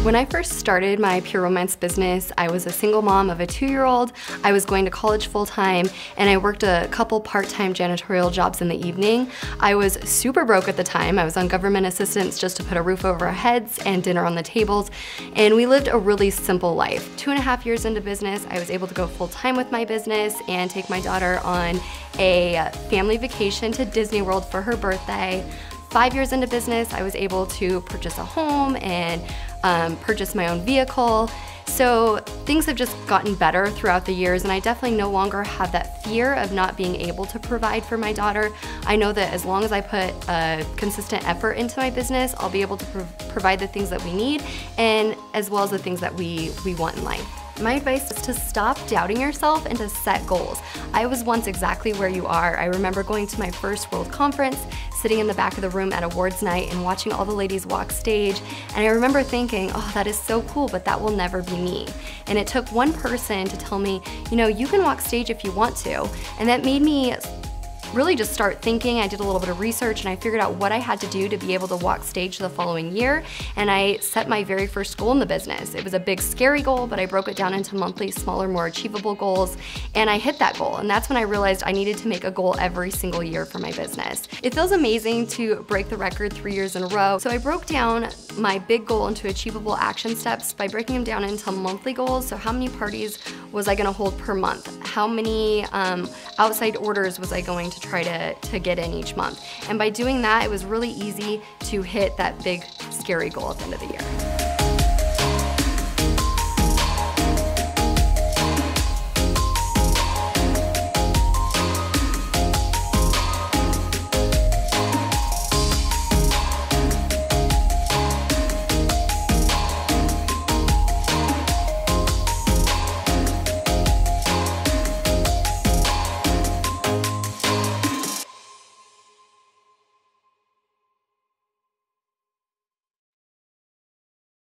When I first started my Pure Romance business, I was a single mom of a 2-year-old. I was going to college full-time, and I worked a couple part-time janitorial jobs in the evening. I was super broke at the time. I was on government assistance just to put a roof over our heads and dinner on the tables, and we lived a really simple life. 2.5 years into business, I was able to go full-time with my business and take my daughter on a family vacation to Disney World for her birthday. 5 years into business, I was able to purchase a home and purchase my own vehicle. So things have just gotten better throughout the years, and I definitely no longer have that fear of not being able to provide for my daughter. I know that as long as I put a consistent effort into my business, I'll be able to provide the things that we need, and as well as the things that we want in life. My advice is to stop doubting yourself and to set goals. I was once exactly where you are. I remember going to my first World Conference, sitting in the back of the room at awards night and watching all the ladies walk stage, and I remember thinking, oh, that is so cool, but that will never be me. And it took one person to tell me, you know, you can walk stage if you want to, and that made me really just start thinking. I did a little bit of research and I figured out what I had to do to be able to walk stage the following year, and I set my very first goal in the business. It was a big scary goal, but I broke it down into monthly, smaller, more achievable goals, and I hit that goal, and that's when I realized I needed to make a goal every single year for my business. It feels amazing to break the record 3 years in a row, so I broke down my big goal into achievable action steps by breaking them down into monthly goals. So how many parties was I gonna hold per month? How many outside orders was I going to try to get in each month? And by doing that, it was really easy to hit that big, scary goal at the end of the year.